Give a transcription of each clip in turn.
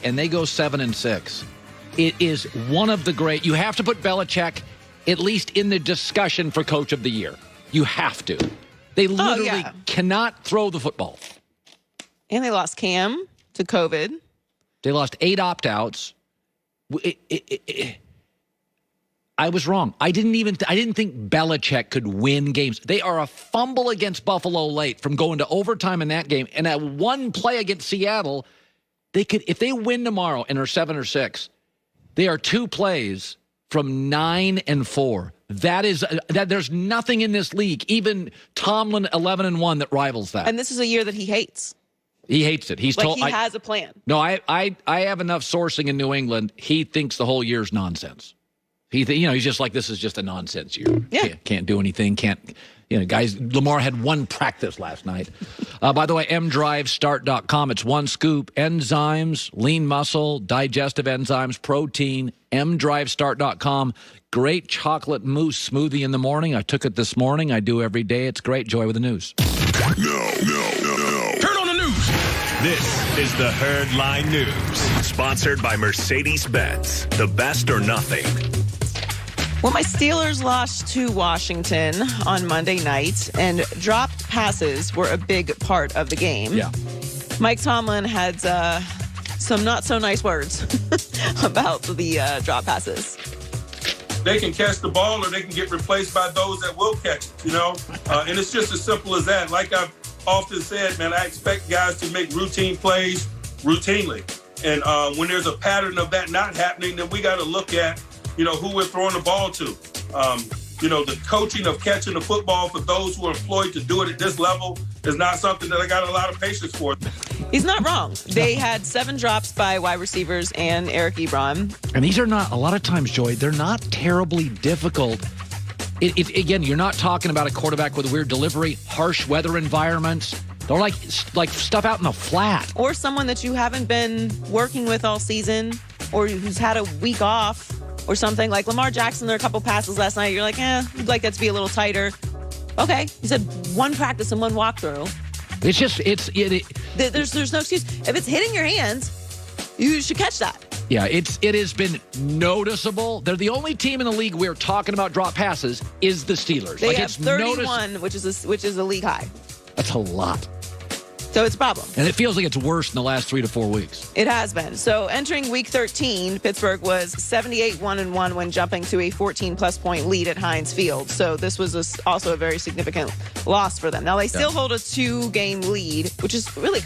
and they go 7-6. It is one of the great. You have to put Belichick at least in the discussion for Coach of the Year. You have to. They literally cannot throw the football. And they lost Cam to COVID. They lost 8 opt-outs. I was wrong. I didn't think Belichick could win games. They are a fumble against Buffalo late from going to overtime in that game. And at one play against Seattle, they could, if they win tomorrow and are 7 or 6, they are 2 plays from 9-4. That is that. There's nothing in this league, even Tomlin 11-1, that rivals that. And this is a year that he hates. He hates it. He's told he has a plan. No, I have enough sourcing in New England. He thinks the whole year's nonsense. He's just like, this is just a nonsense year. Yeah. Can't do anything. Guys, Lamar had 1 practice last night. By the way, mdrivestart.com. It's one scoop. Enzymes, lean muscle, digestive enzymes, protein, mdrivestart.com. Great chocolate mousse smoothie in the morning. I took it this morning. I do every day. It's great. Joy with the news. No. Turn on the news. This is the Herd Line News. Sponsored by Mercedes-Benz. The best or nothing. Well, my Steelers lost to Washington on Monday night, and dropped passes were a big part of the game. Yeah. Mike Tomlin had some not so nice words about the drop passes. They can catch the ball or they can get replaced by those that will catch it, and it's just as simple as that. Like I've often said, man, I expect guys to make routine plays routinely. And when there's a pattern of that not happening, then we got to look at who we're throwing the ball to. The coaching of catching the football for those who are employed to do it at this level is not something that I got a lot of patience for. He's not wrong. They had 7 drops by wide receivers and Eric Ebron. And these are not, a lot of times, Joy, they're not terribly difficult. Again, you're not talking about a quarterback with a weird delivery, harsh weather environments. They're like stuff out in the flat. Or someone that you haven't been working with all season, or who's had a week off. Or something like Lamar Jackson, there are a couple passes last night. You're like, you'd like that to be a little tighter. Okay. You said 1 practice and 1 walkthrough. It's just, there's no excuse. If it's hitting your hands, you should catch that. Yeah, it has been noticeable. They're the only team in the league we're talking about drop passes is the Steelers. They have 31, which is a league high. That's a lot. So it's a problem. And it feels like it's worse in the last 3 to 4 weeks. It has been. So entering week 13, Pittsburgh was 78-1-1 when jumping to a 14-plus point lead at Heinz Field. So this was also a very significant loss for them. Now, they still hold a 2-game lead, which is really,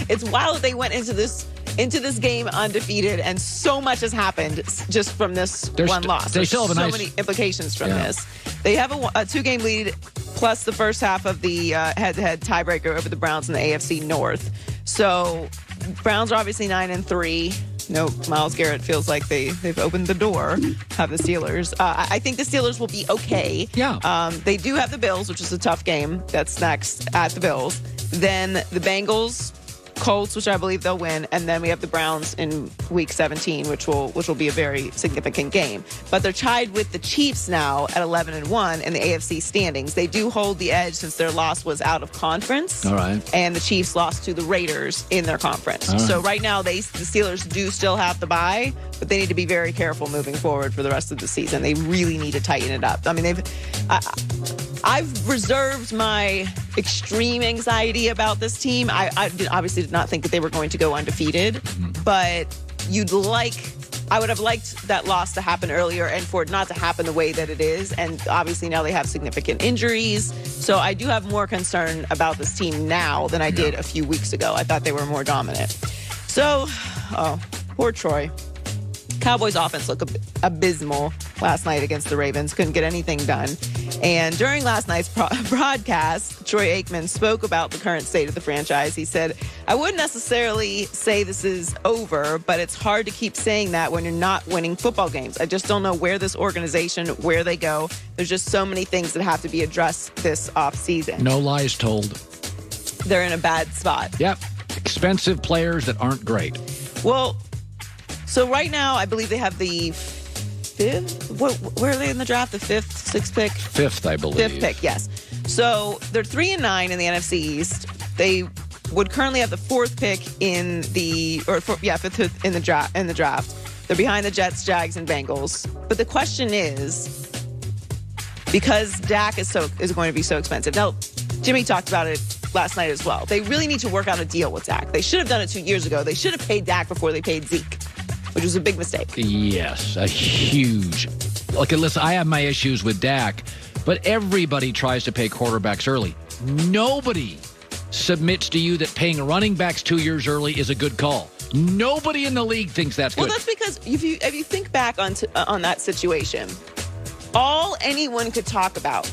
it's wild that they went into this game undefeated, and so much has happened just from this one loss. They still have so many implications from this. They have a 2-game lead plus the first half of the head-to-head tiebreaker over the Browns in the AFC North. So Browns are obviously 9-3. No, Myles Garrett feels like they've opened the door, have the Steelers. I think the Steelers will be okay. Yeah. They do have the Bills, which is a tough game. That's next at the Bills. Then the Bengals, Colts, which I believe they'll win, and then we have the Browns in week 17, which will be a very significant game. But they're tied with the Chiefs now at 11-1 in the AFC standings. They do hold the edge since their loss was out of conference. All right. And the Chiefs lost to the Raiders in their conference. Right. So right now, the Steelers do still have the bye, but they need to be very careful moving forward for the rest of the season. They really need to tighten it up. I mean, I've reserved my extreme anxiety about this team. I obviously did not think that they were going to go undefeated, but I would have liked that loss to happen earlier and for it not to happen the way that it is. And obviously now they have significant injuries. So I do have more concern about this team now than I did a few weeks ago. I thought they were more dominant. So, poor Troy. Cowboys offense looked abysmal last night against the Ravens. Couldn't get anything done. And during last night's broadcast, Troy Aikman spoke about the current state of the franchise. He said, I wouldn't necessarily say this is over, but it's hard to keep saying that when you're not winning football games. I just don't know where this organization, where they go. There's just so many things that have to be addressed this offseason. No lies told. They're in a bad spot. Yep. Expensive players that aren't great. Well, so right now, I believe they have the 5th. Where are they in the draft? The 5th, 6th pick? 5th, I believe. 5th pick, yes. So they're 3-9 in the NFC East. They would currently have the 4th pick in the fifth in the draft. They're behind the Jets, Jags, and Bengals. But the question is, because Dak is going to be so expensive. Now, Jimmy talked about it last night as well. They really need to work out a deal with Dak. They should have done it 2 years ago. They should have paid Dak before they paid Zeke, which was a big mistake. Yes, a huge. Like, listen, I have my issues with Dak, but everybody tries to pay quarterbacks early. Nobody submits to you that paying running backs 2 years early is a good call. Nobody in the league thinks that's good. Well, that's because if you think back on that situation, all anyone could talk about,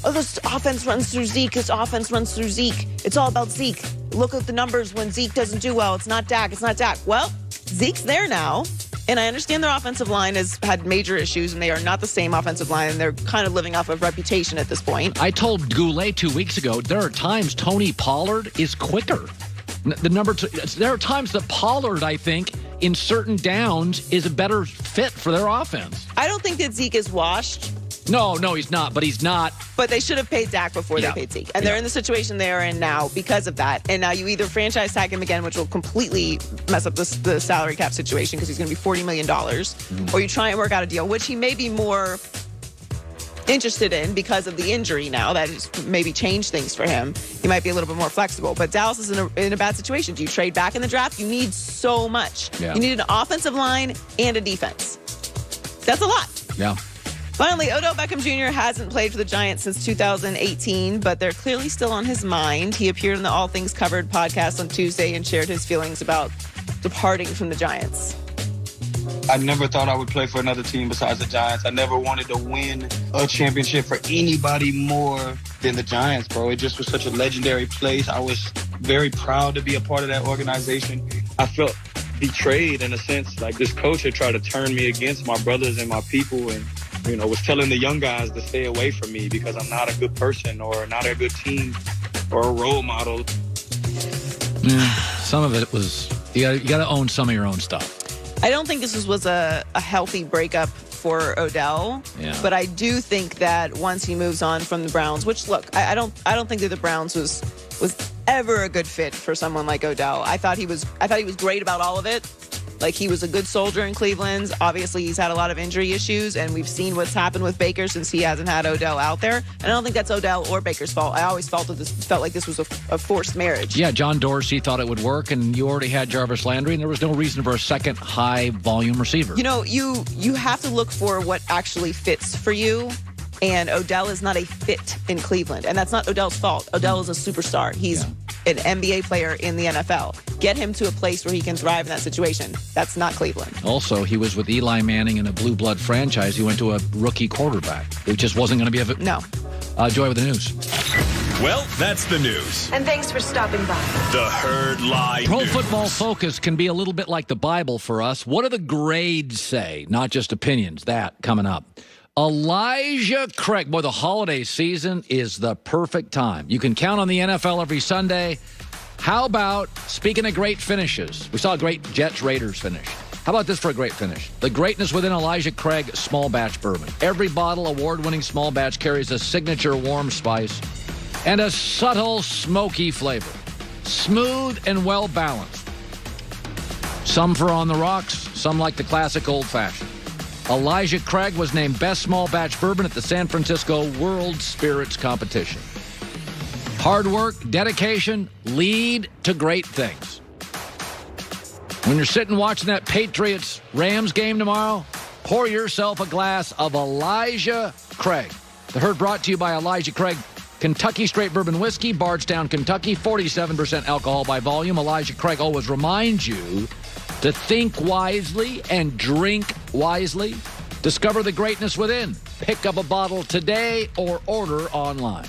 this offense runs through Zeke, this offense runs through Zeke. It's all about Zeke. Look at the numbers when Zeke doesn't do well. It's not Dak. Well, Zeke's there now, and I understand their offensive line has had major issues, and they are not the same offensive line, and they're kind of living off of reputation at this point. I told Goulet 2 weeks ago, there are times Tony Pollard is quicker. There are times that Pollard, I think, in certain downs is a better fit for their offense. I don't think that Zeke is washed. No, he's not, but he's not. But they should have paid Dak before they paid Zeke. And they're in the situation they're in now because of that. And now you either franchise tag him again, which will completely mess up the salary cap situation because he's going to be $40 million, or you try and work out a deal, which he may be more interested in because of the injury now. That has maybe changed things for him. He might be a little bit more flexible. But Dallas is in a bad situation. Do you trade back in the draft? You need so much. Yeah. You need an offensive line and a defense. That's a lot. Yeah. Finally, Odell Beckham Jr. hasn't played for the Giants since 2018, but they're clearly still on his mind. He appeared on the All Things Covered podcast on Tuesday and shared his feelings about departing from the Giants. I never thought I would play for another team besides the Giants. I never wanted to win a championship for anybody more than the Giants, bro. It just was such a legendary place. I was very proud to be a part of that organization. I felt betrayed in a sense. Like, this coach had tried to turn me against my brothers and my people, and was telling the young guys to stay away from me because I'm not a good person or not a good team or a role model. Yeah, some of it was, you got to own some of your own stuff. I don't think this was a healthy breakup for Odell, but I do think that once he moves on from the Browns, which, look, I don't think that the Browns was ever a good fit for someone like Odell. I thought he was great about all of it. Like, he was a good soldier in Cleveland. Obviously, he's had a lot of injury issues, and we've seen what's happened with Baker since he hasn't had Odell out there. And I don't think that's Odell or Baker's fault. I always felt like this was a forced marriage. Yeah, John Dorsey thought it would work, and you already had Jarvis Landry, and there was no reason for a second high-volume receiver. You have to look for what actually fits for you. And Odell is not a fit in Cleveland. And that's not Odell's fault. Odell is a superstar. He's an NBA player in the NFL. Get him to a place where he can thrive in that situation. That's not Cleveland. Also, he was with Eli Manning in a blue blood franchise. He went to a rookie quarterback. It just wasn't going to be a... No. Joy with the news. Well, that's the news. And thanks for stopping by. The Herd Live Pro News. Football Focus can be a little bit like the Bible for us. What do the grades say? Not just opinions. That coming up. Elijah Craig. Boy, the holiday season is the perfect time. You can count on the NFL every Sunday. How about, speaking of great finishes, we saw a great Jets-Raiders finish. How about this for a great finish? The greatness within Elijah Craig small batch bourbon. Every bottle, award-winning small batch, carries a signature warm spice and a subtle smoky flavor. Smooth and well-balanced. Some for on the rocks, some like the classic old-fashioned. Elijah Craig was named Best Small Batch Bourbon at the San Francisco World Spirits Competition. Hard work, dedication, lead to great things. When you're sitting watching that Patriots-Rams game tomorrow, pour yourself a glass of Elijah Craig. The Herd brought to you by Elijah Craig, Kentucky Straight Bourbon Whiskey, Bardstown, Kentucky, 47% alcohol by volume. Elijah Craig always reminds you to think wisely and drink wisely. Discover the greatness within. Pick up a bottle today or order online.